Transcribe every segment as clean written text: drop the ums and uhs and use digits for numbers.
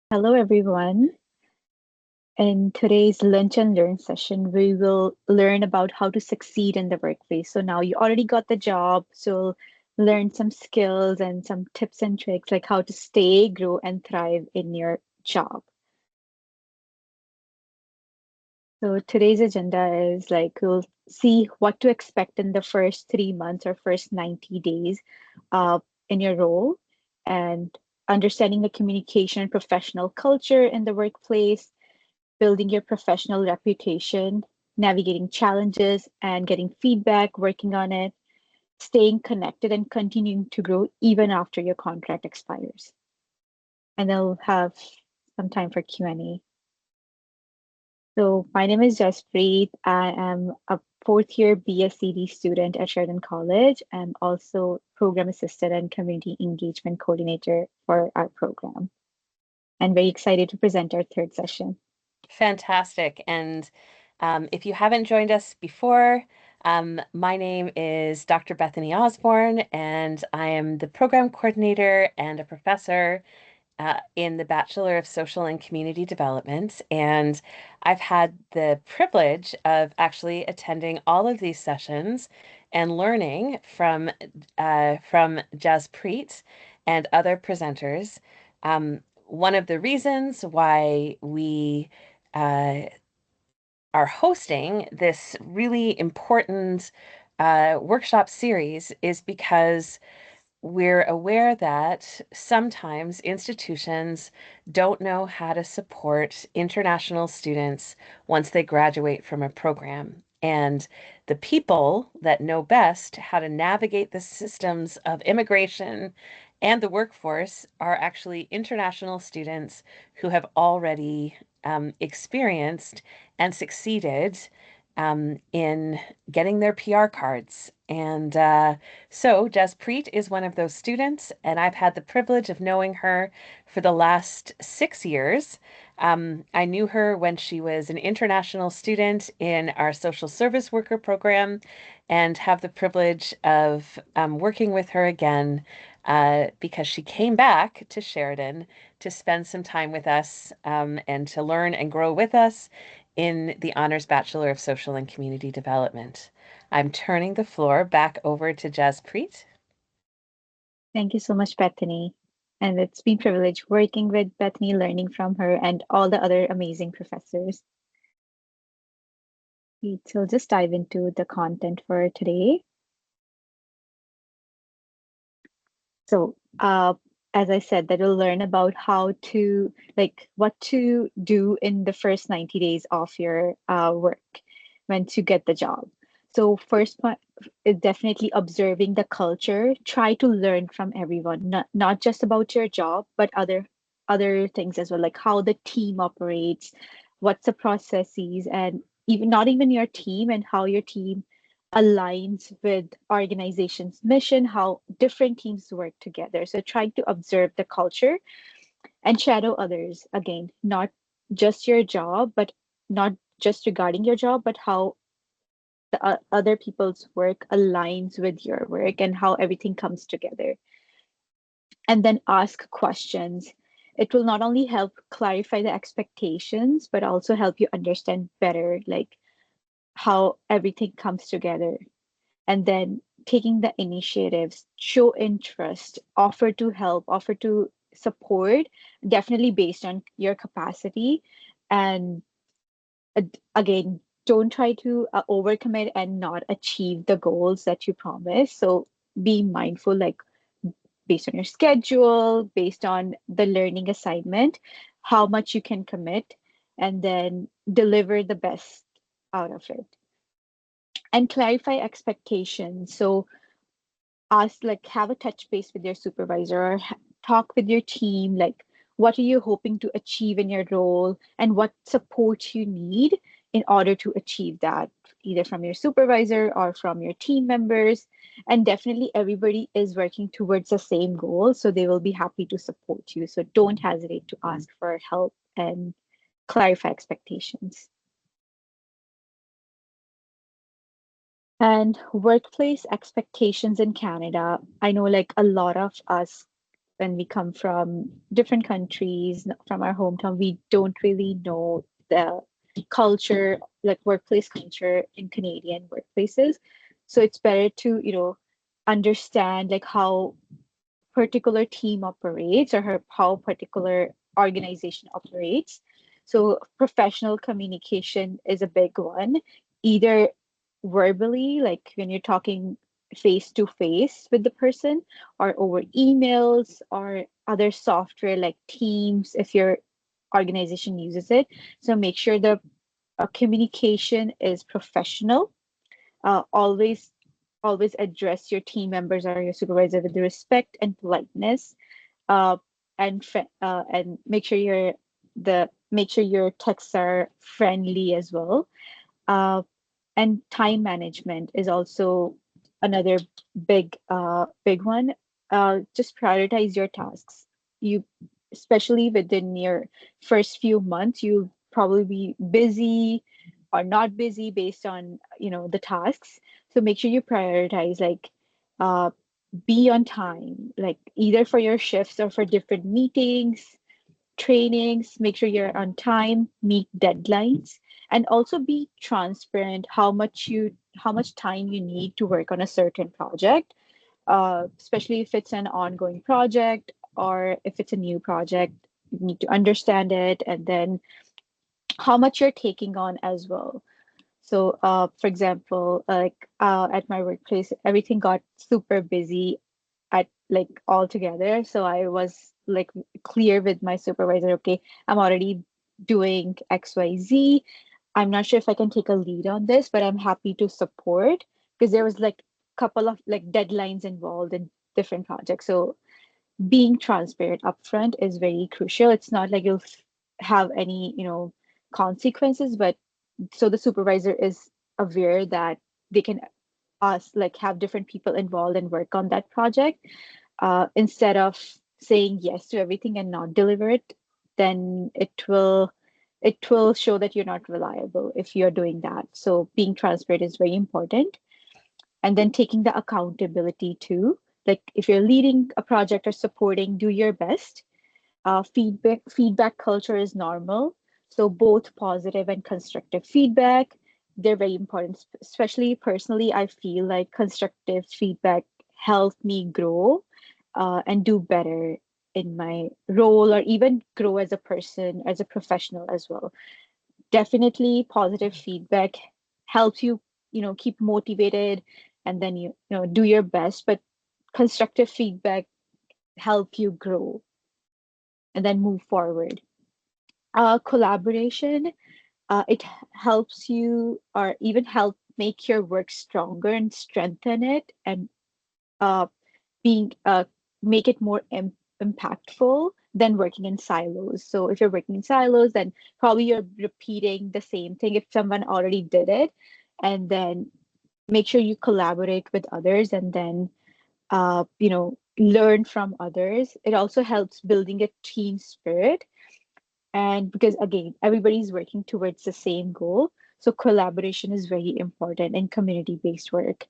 Hello, everyone. In today's Lunch and Learn session, we will learn about how to succeed in the workplace. So now you already got the job, so learn some skills and some tips and tricks like how to stay, grow, and thrive in your job. So today's agenda is like we'll see what to expect in the first 3 months or first 90 days uh, in your role and understanding the communication and professional culture in the workplace, building your professional reputation, navigating challenges and getting feedback, working on it, staying connected and continuing to grow even after your contract expires. And then we'll have some time for Q&A. So my name is Jaspreet. I am a fourth year BSCD student at Sheridan College. I'm also program assistant and community engagement coordinator for our program. And very excited to present our third session. Fantastic. And if you haven't joined us before, my name is Dr. Bethany Osborne, and I am the program coordinator and a professor in the Bachelor of Social and Community Development. And I've had the privilege of actually attending all of these sessions and learning from Jaspreet and other presenters. One of the reasons why we uh, are hosting this really important workshop series is because we're aware that sometimes institutions don't know how to support international students once they graduate from a program. And the people that know best how to navigate the systems of immigration and the workforce are actually international students who have already experienced and succeeded in getting their PR cards. And so Jaspreet is one of those students, and I've had the privilege of knowing her for the last 6 years. I knew her when she was an international student in our social service worker program, and have the privilege of working with her again because she came back to Sheridan to spend some time with us and to learn and grow with us in the Honors Bachelor of Social and Community Development. I'm turning the floor back over to Jaspreet. Thank you so much, Bethany. And it's been a privilege working with Bethany, learning from her and all the other amazing professors. So we'll just dive into the content for today. So, as I said, that we'll learn about how to, like, what to do in the first 90 days of your work when to get the job. So, first point is definitely observing the culture. Try to learn from everyone, not just about your job, but other things as well, like how the team operates, what's the processes, and even not even your team and how your team aligns with organization's mission, how different teams work together. So trying to observe the culture and shadow others again, not just your job, but not just regarding your job, but how the other people's work aligns with your work and how everything comes together. And then ask questions. It will not only help clarify the expectations, but also help you understand better, like how everything comes together, and then taking the initiatives, show interest, offer to help, offer to support, definitely based on your capacity. And again, don't try to overcommit and not achieve the goals that you promise. So be mindful, like based on your schedule, based on the learning assignment, how much you can commit, and then deliver the best out of it. And clarify expectations. So ask, like, have a touch base with your supervisor or talk with your team, like what are you hoping to achieve in your role and what support you need in order to achieve that, either from your supervisor or from your team members. And definitely everybody is working towards the same goal, so they will be happy to support you. So don't hesitate to ask for help and clarify expectations. And workplace expectations in Canada, I know like a lot of us when we come from different countries, from our hometown, we don't really know the culture, like workplace culture in Canadian workplaces. So it's better to, understand like how particular team operates or how particular organization operates. So professional communication is a big one, either verbally, like when you're talking face to face with the person, or over emails or other software like Teams if your organization uses it. So make sure the communication is professional. Always address your team members or your supervisor with respect and politeness, uh, and make sure your texts are friendly as well. Uh, and time management is also another big one. Just prioritize your tasks. You, especially within your first few months, you'll probably be busy or not busy based on the tasks. So make sure you prioritize, like, uh, be on time, like either for your shifts or for different meetings, trainings. Make sure you're on time, meet deadlines, and also be transparent how much time you need to work on a certain project, especially if it's an ongoing project or if it's a new project. You need to understand it, and then how much you're taking on as well. So, for example, like at my workplace, everything got super busy at like all together. So I was like clear with my supervisor, okay, I'm already doing XYZ. I'm not sure if I can take a lead on this, but I'm happy to support, because there was like couple of like deadlines involved in different projects. So being transparent upfront is very crucial. It's not like you'll have any, consequences, but so the supervisor is aware that they can like have different people involved and work on that project, instead of saying yes to everything and not deliver it. Then it will show that you're not reliable if you're doing that. So being transparent is very important, and then taking the accountability too. Like if you're leading a project or supporting, do your best. Feedback culture is normal. So both positive and constructive feedback, they're very important. Especially personally, I feel like constructive feedback helped me grow, and do better in my role, or even grow as a person, as a professional as well. Definitely positive feedback helps you, keep motivated, and then you do your best. But constructive feedback help you grow and then move forward. Collaboration, it helps you, or even help make your work stronger and strengthen it, and uh, being make it more impactful than working in silos. So if you're working in silos, then probably you're repeating the same thing if someone already did it. And then make sure you collaborate with others, and then learn from others. It also helps building a team spirit, and because again everybody's working towards the same goal, so collaboration is very important in community based work.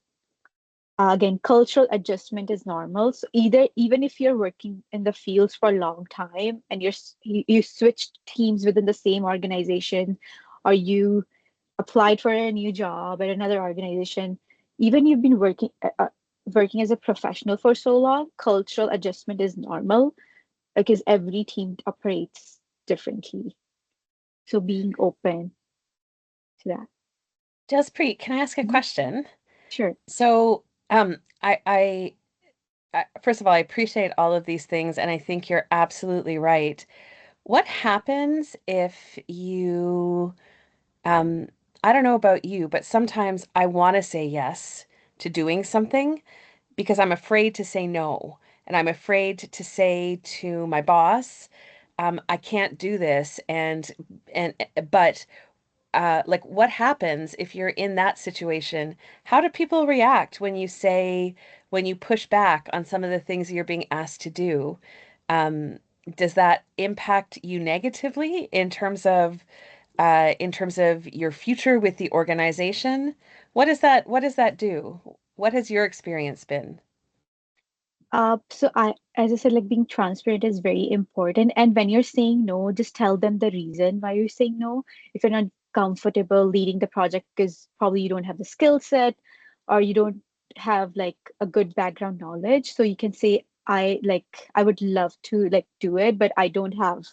Again, cultural adjustment is normal. So either even if you're working in the fields for a long time and you switched teams within the same organization, or you applied for a new job at another organization, even you've been working as a professional for so long, cultural adjustment is normal, because every team operates differently. So being open to that. Jaspreet, can I ask a Mhm. question? Sure. So, first of all, I appreciate all of these things, and I think you're absolutely right. What happens if you, um, I don't know about you, but sometimes I want to say yes to doing something because I'm afraid to say no. And I'm afraid to say to my boss, I can't do this. But like what happens if you're in that situation? How do people react when you push back on some of the things you're being asked to do? Um, does that impact you negatively in terms of your future with the organization? What does that do? What has your experience been? As I said, like being transparent is very important. And when you're saying no, just tell them the reason why you're saying no. If you're not comfortable leading the project because probably you don't have the skill set or you don't have like a good background knowledge, so you can say, I would love to like do it, but I don't have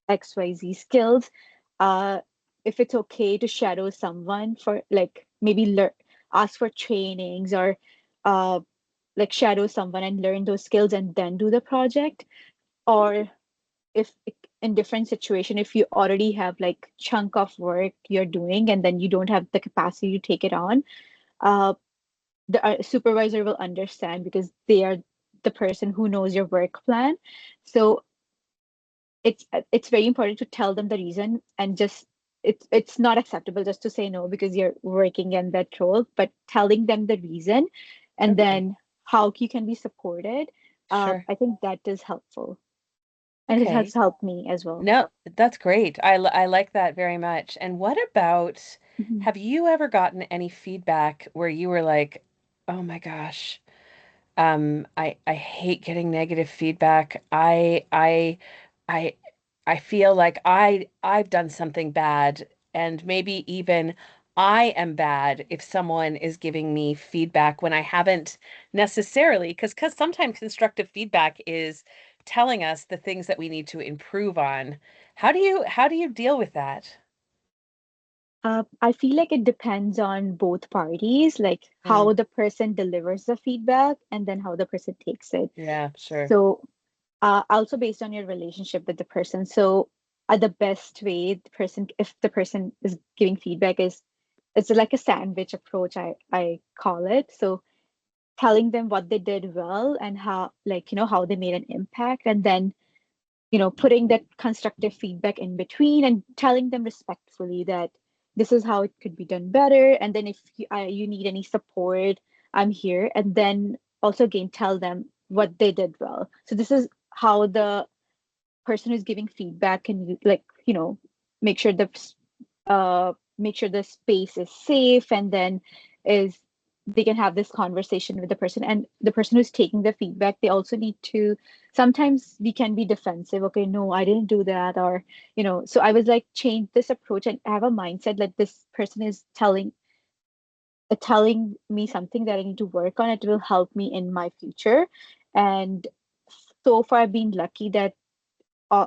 XYZ skills. Uh, if it's okay to shadow someone for like maybe learn, ask for trainings or uh like shadow someone and learn those skills and then do the project. Or if in different situation, if you already have like chunk of work you're doing and then you don't have the capacity to take it on, uh the supervisor will understand because they are the person who knows your work plan. So it's very important to tell them the reason, and just it's not acceptable just to say no because you're working in that role, but telling them the reason and Okay, then how you can be supported. sure. I think that is helpful, and it has Okay. helped me as well. No, that's great. I like that very much. And what about, Mhm. have you ever gotten any feedback where you were like, oh my gosh, I hate getting negative feedback. I I feel like I've done something bad, and maybe even I am bad if someone is giving me feedback when I haven't necessarily, because sometimes constructive feedback is telling us the things that we need to improve on. How do you deal with that? I feel like it depends on both parties, like Mm, how the person delivers the feedback and then how the person takes it. yeah, sure. So also based on your relationship with the person. So the best way the person, if the person is giving feedback, is it's like a sandwich approach, I call it. So telling them what they did well and how, like, how they made an impact, and then putting that constructive feedback in between and telling them respectfully that this is how it could be done better, and then if you need any support, I'm here. And then also again tell them what they did well. So this is how the person who's giving feedback can, like, make sure the make sure the space is safe, and then is they can have this conversation with the person, and the person who's taking the feedback, they also need to, sometimes we can be defensive, okay, no, I didn't do that, or so I was like, change this approach and have a mindset that this person is telling me something that I need to work on. It will help me in my future. And so far I've been lucky that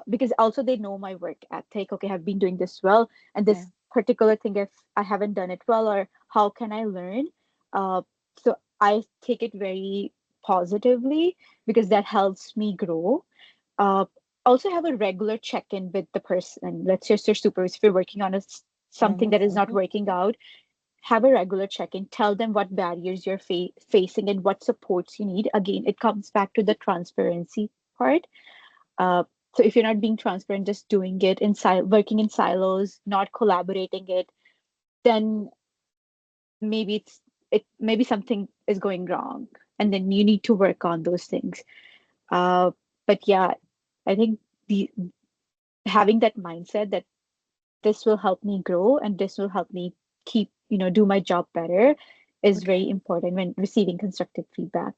because also they know my work ethic. Okay, I've been doing this well, and Yeah. this particular thing, if I haven't done it well, or how can I learn? Uh, so I take it very positively because that helps me grow. Uh, Also have a regular check-in with the person. Let's say your supervisor, if you're working on something Hmm. that is not Hmm. working out, have a regular check-in. Tell them what barriers you're facing and what supports you need. Again, it comes back to the transparency part. uh, so if you're not being transparent, just doing it in working in silos, not collaborating it, then maybe maybe something is going wrong, and then you need to work on those things. Uh, but yeah, I think the having that mindset that this will help me grow and this will help me keep, do my job better is Okay. very important when receiving constructive feedback.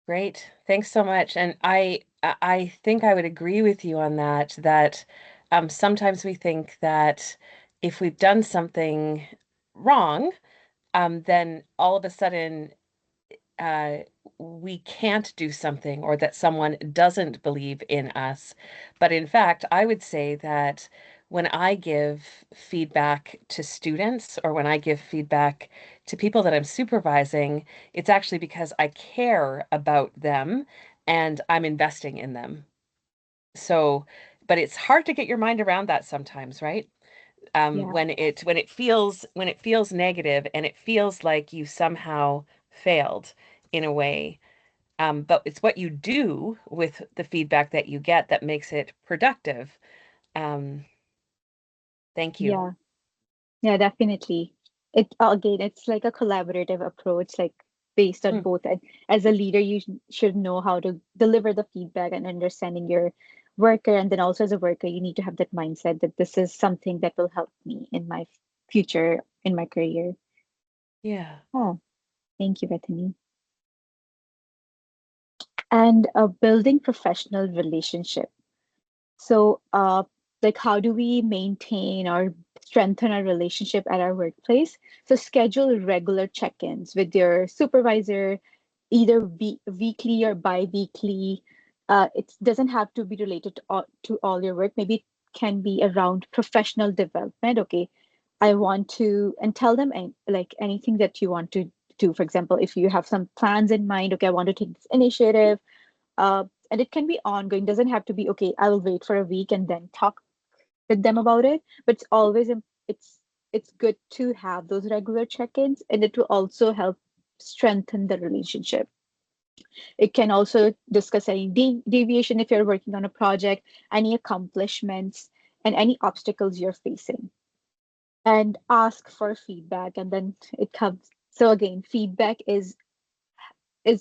Great. Thanks so much. And I think I would agree with you on that, that sometimes we think that if we've done something wrong, then all of a sudden uh, we can't do something, or that someone doesn't believe in us. But in fact, I would say that when I give feedback to students, or when I give feedback to people that I'm supervising, it's actually because I care about them and I'm investing in them. So, but it's hard to get your mind around that sometimes, right? Yeah. When it feels negative, and it feels like you somehow failed in a way. But it's what you do with the feedback that you get that makes it productive. Um, thank you. Yeah. Yeah, definitely. Again, it's like a collaborative approach, like based on Mm, both. And as a leader, you should know how to deliver the feedback and understanding your worker. And then also as a worker, you need to have that mindset that this is something that will help me in my future, in my career. yeah. Oh, thank you, Bethany. And building professional relationship. So, like, how do we maintain or strengthen our relationship at our workplace? So, schedule regular check-ins with your supervisor, either weekly or bi-weekly. It doesn't have to be related to all your work. Maybe it can be around professional development. Okay, I want to, and tell them like anything that you want to do. For example, if you have some plans in mind, okay, I want to take this initiative, and it can be ongoing, doesn't have to be okay, I will wait for a week and then talk with them about it, but it's always it's good to have those regular check-ins, and it will also help strengthen the relationship. It can also discuss any deviation if you're working on a project, any accomplishments, and any obstacles you're facing, and ask for feedback. And then it comes, so again, feedback is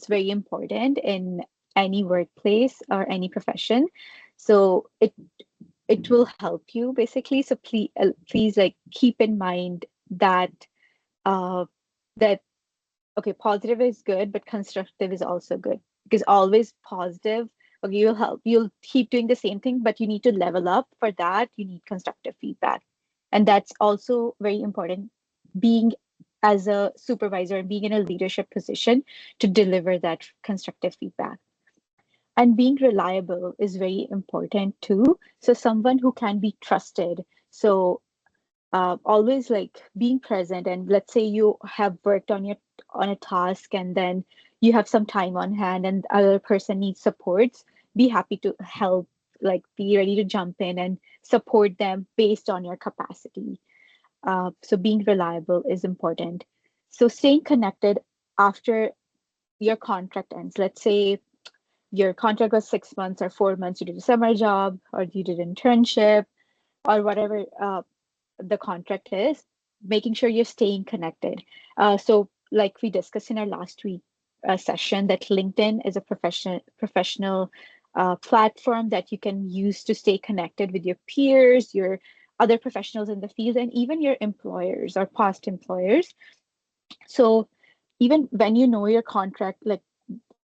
very important in any workplace or any profession. So it will help you basically. So please like keep in mind that uh that okay, positive is good, but constructive is also good, because always positive, okay, you'll keep doing the same thing, but you need to level up. For that, you need constructive feedback. And that's also very important, being as a supervisor and being in a leadership position, to deliver that constructive feedback. And being reliable is very important too. So someone who can be trusted. So always like being present, and let's say you have worked on a task, and then you have some time on hand and other person needs supports, be happy to help, like be ready to jump in and support them based on your capacity. So being reliable is important. So staying connected after your contract ends. Let's say your contract was 6 months or 4 months, you did a summer job or you did an internship or whatever the contract is, making sure you're staying connected. So like we discussed in our last week session, that LinkedIn is a professional platform that you can use to stay connected with your peers, your other professionals in the field, and even your employers or past employers. So even when you know your contract, like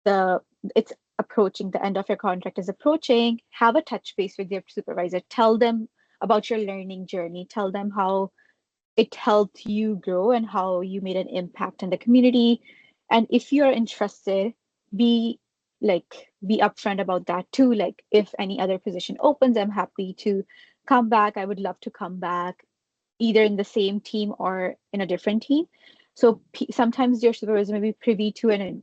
the it's approaching, the end of your contract is approaching, have a touch base with your supervisor, tell them about your learning journey, tell them how it helped you grow and how you made an impact in the community. And if you're interested, be be upfront about that too. Like if any other position opens, I'm happy to come back, I would love to come back, either in the same team or in a different team. So sometimes your supervisor may be privy to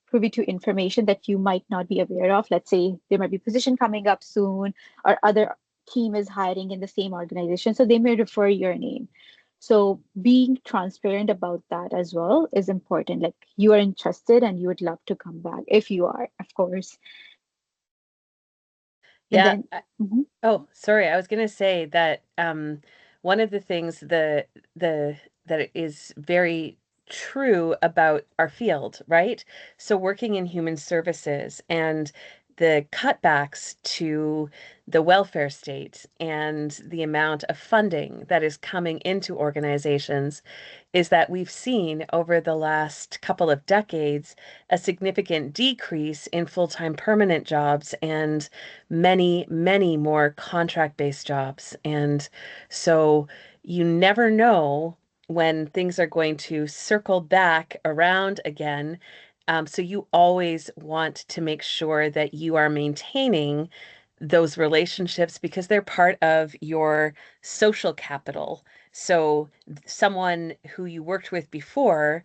privy to information that you might not be aware of. Let's say there might be a position coming up soon, or other team is hiring in the same organization, so they may refer your name. So being transparent about that as well is important. Like you are interested and you would love to come back, if you are, of course. And Yeah. then mhm. Oh, sorry. I was going to say that one of the things the that is very true about our field, right? So working in human services and the cutbacks to the welfare state and the amount of funding that is coming into organizations is that we've seen over the last couple of decades a significant decrease in full-time permanent jobs and many, many more contract-based jobs. And so you never know when things are going to circle back around again. So you always want to make sure that you are maintaining those relationships because they're part of your social capital. So someone who you worked with before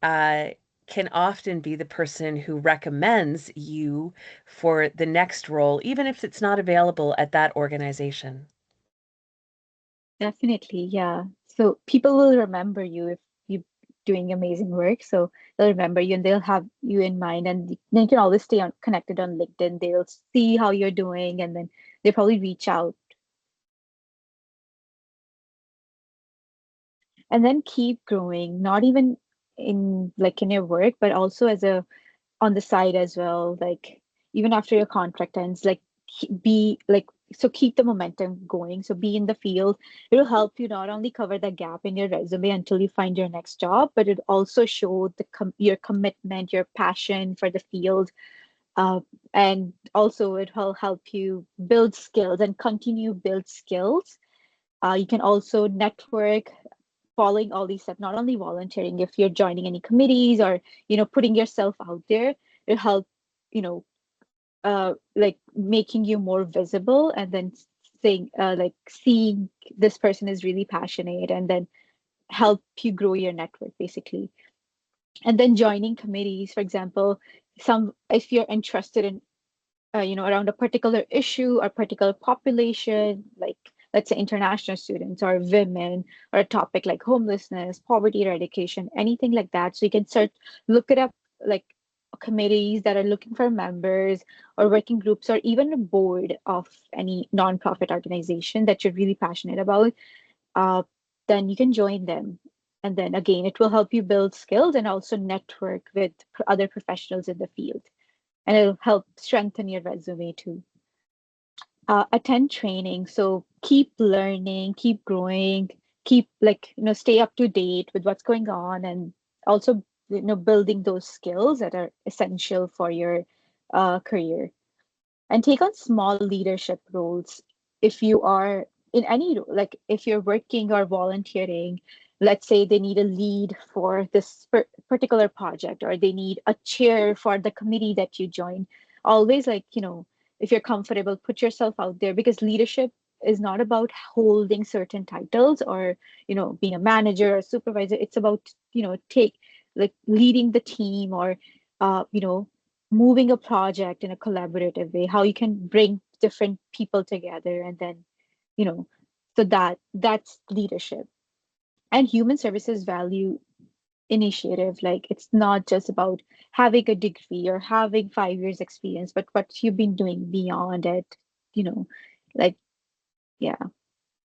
uh, can often be the person who recommends you for the next role, even if it's not available at that organization. Definitely, yeah. So people will remember you if you're doing amazing work. So they'll remember you and they'll have you in mind. And then you can always stay connected on LinkedIn. They'll see how you're doing, and then they probably reach out. And then keep growing, not even in like in your work, but also as a on the side as well. Like even after your contract ends, like be like, so keep the momentum going. So be in the field. It will help you not only cover the gap in your resume until you find your next job, but it also show your commitment, your passion for the field. And also it will help you build skills and continue build skills. You can also network following all these steps, not only volunteering, if you're joining any committees or, putting yourself out there, it'll help, you know, like making you more visible, and then saying, like seeing this person is really passionate, and then help you grow your network basically. And then joining committees, for example, some if you're interested in around a particular issue or particular population, like let's say international students or women, or a topic like homelessness, poverty eradication, anything like that. So you can start look it up, like committees that are looking for members, or working groups, or even a board of any nonprofit organization that you're really passionate about. uh, then you can join them. And then again, it will help you build skills and also network with other professionals in the field. And it'll help strengthen your resume too. Attend training. So keep learning, keep growing, keep stay up to date with what's going on, and also, building those skills that are essential for your career. And take on small leadership roles if you are in any like if you're working or volunteering. Let's say they need a lead for this particular project, or they need a chair for the committee that you join. Always, if you're comfortable, put yourself out there, because leadership is not about holding certain titles, or being a manager or supervisor. It's about take like leading the team, or you know moving a project in a collaborative way, how you can bring different people together, and then, you know, so that's leadership. And human services value initiative. Like, it's not just about having a degree or having 5 years experience, but what you've been doing beyond it, you know, like, yeah.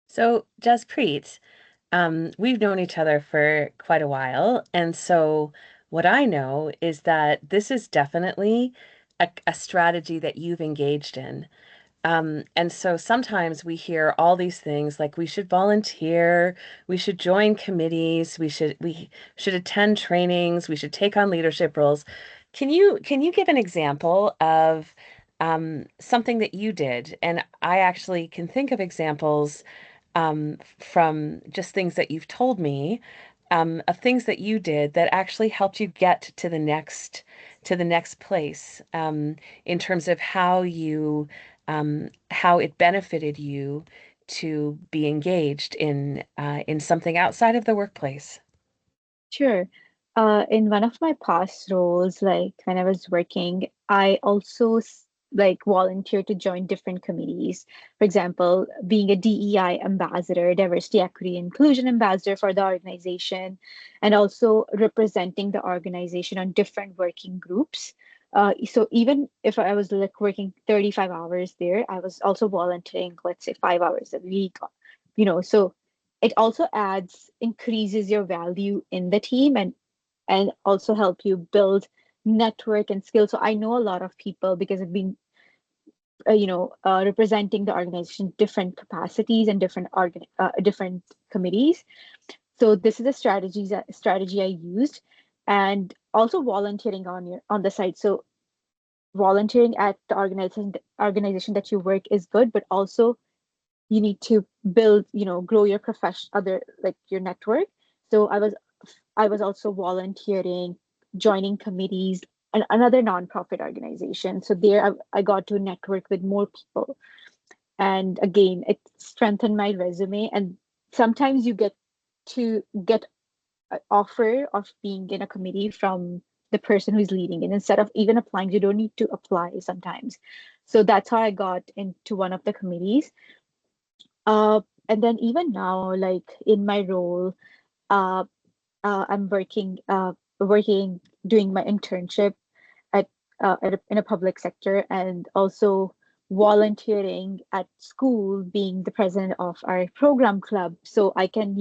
So, Jaspreet, we've known each other for quite a while, and so what I know is that this is definitely a strategy that you've engaged in. And so sometimes we hear all these things like we should volunteer, we should join committees, we should attend trainings, we should take on leadership roles. Can you give an example of something that you did? And I actually can think of examples from just things that you've told me, of things that you did that actually helped you get to the next place, in terms of how it benefited you to be engaged in something outside of the workplace. Sure. In one of my past roles, like when I was working, I also like volunteered to join different committees. For example, being a DEI ambassador, diversity, equity, inclusion ambassador for the organization, and also representing the organization on different working groups. So even if I was like working 35 hours there, I was also volunteering, let's say 5 hours a week, so it also adds increases your value in the team, and also help you build network and skills. So I know a lot of people because I've been representing the organization different capacities and different committees. So this is a strategy I used. And also volunteering on the site. So volunteering at the organization that you work is good, but also you need to build, grow your profession, other like your network. So I was also volunteering, joining committees, and another nonprofit organization. So there I got to network with more people. And again, it strengthened my resume. And sometimes you get an offer of being in a committee from the person who's leading it. Instead of even applying, you don't need to apply sometimes. So that's how I got into one of the committees. Uh, and then even now, like in my role, uh, I'm working, doing my internship in a public sector, and also volunteering at school, being the president of our program club, so I can,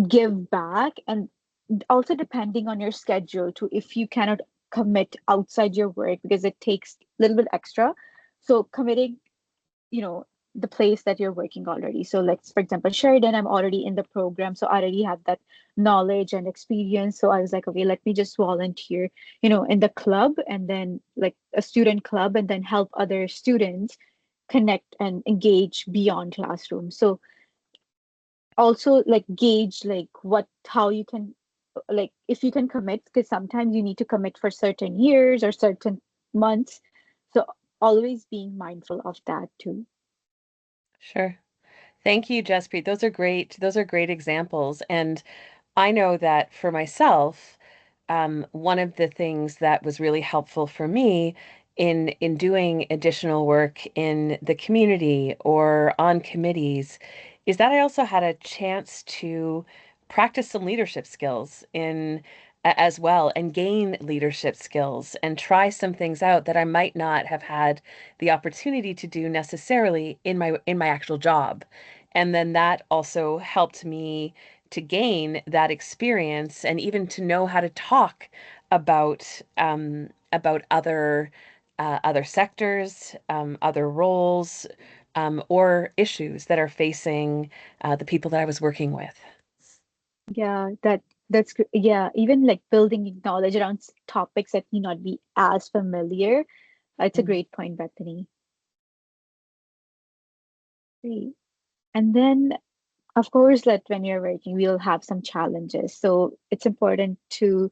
give back. And also depending on your schedule too, if you cannot commit outside your work because it takes a little bit extra, so committing, you know the place that you're working already. So like for example, Sheridan, I'm already in the program, so I already have that knowledge and experience. So I was like, okay, let me just volunteer, in the club, and then like a student club, and then help other students connect and engage beyond classroom. So also like gauge like how you can, like if you can commit, because sometimes you need to commit for certain years or certain months. So always being mindful of that too. Sure. Thank you, Jaspreet. Those are great. Those are great examples. And I know that for myself, one of the things that was really helpful for me in doing additional work in the community or on committees is that I also had a chance to practice some leadership skills as well and gain leadership skills and try some things out that I might not have had the opportunity to do necessarily in my actual job. And then that also helped me to gain that experience and even to know how to talk about other sectors, other roles, or issues that are facing the people that I was working with. Yeah, yeah, even like building knowledge around topics that may not be as familiar. It's a Mm. great point, Bethany. Great. And then of course that when you're working, we'll have some challenges. So it's important to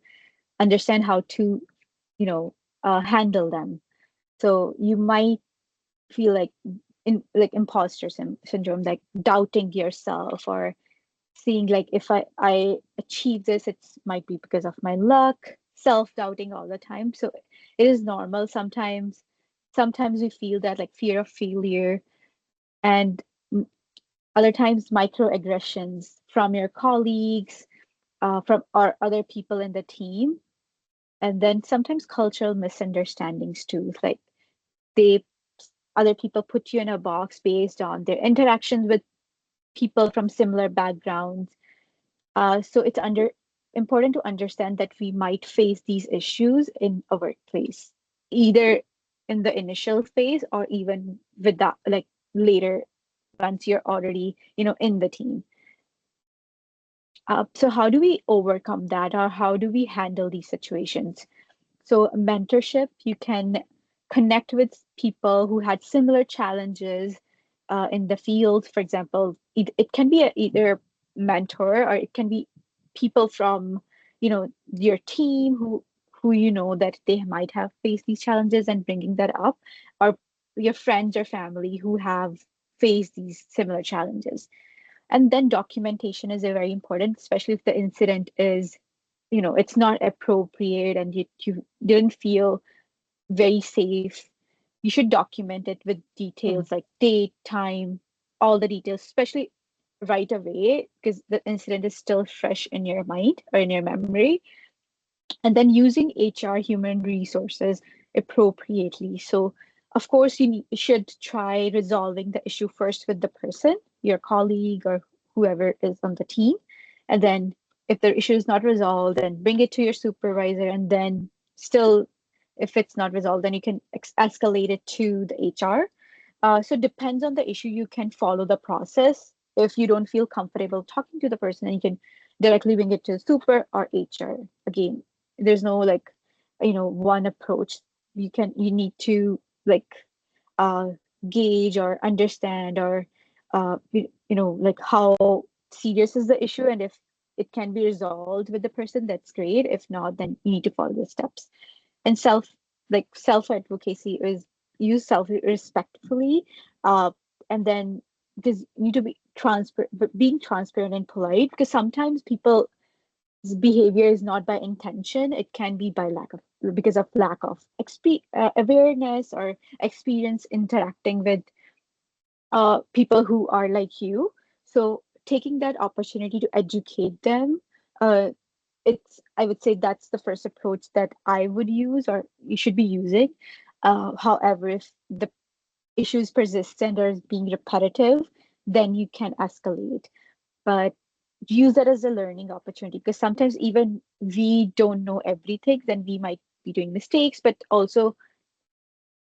understand how to, you know, handle them. So you might feel like like imposter syndrome, like doubting yourself, or seeing like if I achieve this, it's might be because of my luck, self-doubting all the time. So it is normal sometimes. Sometimes we feel that like fear of failure, and other times microaggressions from your colleagues, from or other people in the team, and then sometimes cultural misunderstandings too. Like they other people put you in a box based on their interactions with people from similar backgrounds. So it's important to understand that we might face these issues in a workplace, either in the initial phase or even with that, like later, once you're already, in the team. So how do we overcome that, or how do we handle these situations? So mentorship, you can connect with people who had similar challenges in the field. For example, it can be either mentor, or it can be people from, your team who that they might have faced these challenges and bringing that up, or your friends or family who have faced these similar challenges. And then documentation is a very important, especially if the incident is, it's not appropriate and you didn't feel very safe. You should document it with Mhm. details like date, time, all the details, especially right away, because the incident is still fresh in your mind or in your memory. And then using HR, human resources, appropriately. So of course you should try resolving the issue first with the person, your colleague or whoever is on the team. And then if the issue is not resolved, then bring it to your supervisor. And then still, if it's not resolved, then you can escalate it to the HR. So it depends on the issue. You can follow the process. If you don't feel comfortable talking to the person, then you can directly bring it to super or HR. Again, there's no like, one approach. You need to like uh gauge or understand, or like how serious is the issue, and if it can be resolved with the person, that's great. If not, then you need to follow the steps. And self advocacy is use self respectfully, uh and then because you need to be transparent, but being transparent and polite, because sometimes people's behavior is not by intention. It can be by because of lack of awareness or experience interacting with people who are like you. So taking that opportunity to educate them, uh, I would say that's the first approach that I would use, or you should be using. However, if the issue is persistent or is being repetitive, then you can escalate. But use that as a learning opportunity, because sometimes even we don't know everything, then we might be doing mistakes. But also,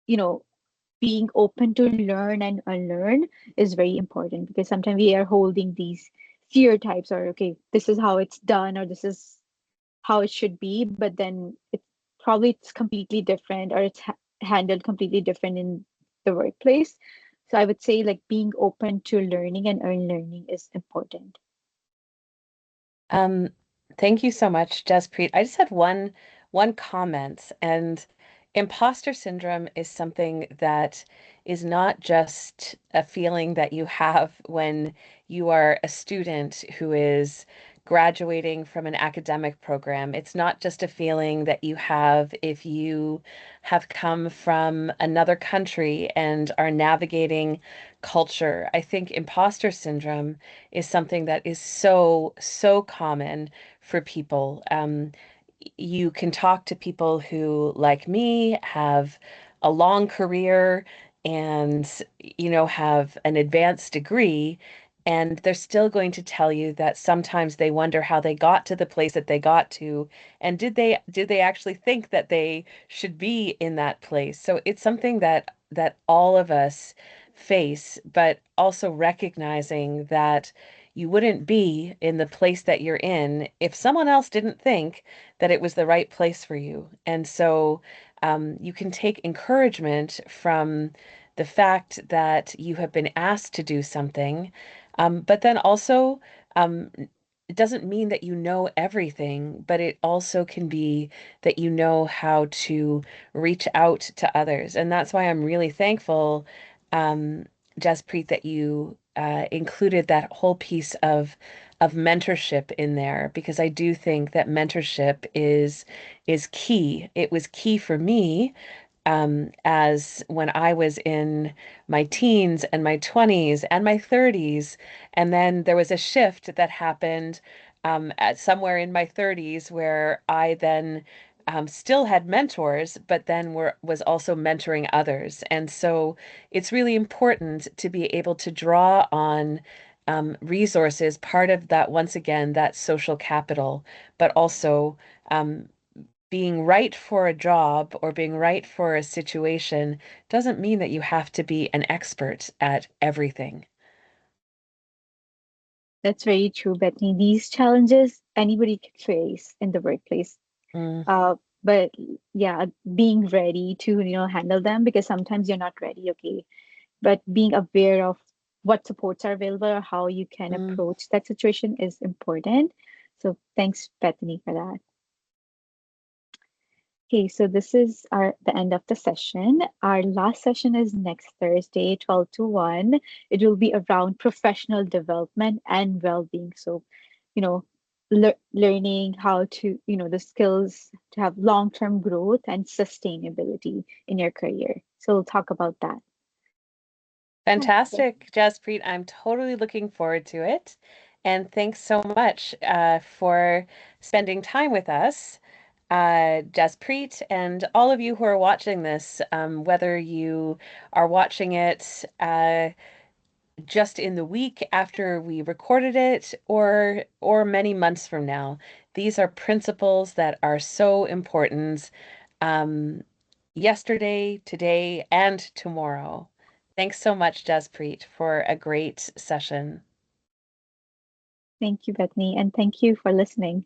you know, being open to learn and unlearn is very important, because sometimes we are holding these stereotypes, or okay, this is how it's done, or this is how it should be, but then it's completely different, or it's handled completely different in the workplace. So I would say like being open to learning and unlearning is important. Um, Thank you so much, Jaspreet. I just had one comment, and imposter syndrome is something that is not just a feeling that you have when you are a student who is graduating from an academic program. It's not just a feeling that you have if you have come from another country and are navigating culture. I think imposter syndrome is something that is so common for people. You can talk to people who, like me, have a long career and, have an advanced degree, and they're still going to tell you that sometimes they wonder how they got to the place that they got to, and did they actually think that they should be in that place. So it's something that all of us face, but also recognizing that you wouldn't be in the place that you're in if someone else didn't think that it was the right place for you. And so you can take encouragement from the fact that you have been asked to do something, but then also um, it doesn't mean that you know everything, but it also can be that you know how to reach out to others. And that's why I'm really thankful, um, Jaspreet, that you included that whole piece of mentorship in there, because I do think that mentorship is key. It was key for me, as when I was in my teens and my 20s and my 30s. And then there was a shift that happened at somewhere in my 30s where I then still had mentors, but then was also mentoring others. And so it's really important to be able to draw on resources, part of that, once again, that social capital, but also um, being right for a job or being right for a situation doesn't mean that you have to be an expert at everything. That's very true, Bethany. These challenges anybody can face in the workplace. Mm, Uh, but yeah, being ready to, handle them, because sometimes you're not ready, okay. But being aware of what supports are available or how you can mm. approach that situation is important. So thanks, Bethany, for that. Okay, so this is the end of the session. Our last session is next Thursday, 12 to 1. It will be around professional development and well-being. So, you know, learning how to, the skills to have long-term growth and sustainability in your career. So we'll talk about that. Okay. Fantastic, Jaspreet. I'm totally looking forward to it. And thanks so much for spending time with us, Jaspreet, and all of you who are watching this, whether you are watching it just in the week after we recorded it, or many months from now. These are principles that are so important, um, yesterday, today, and tomorrow. Thanks so much, Jaspreet, for a great session. Thank you, Bethany, and thank you for listening.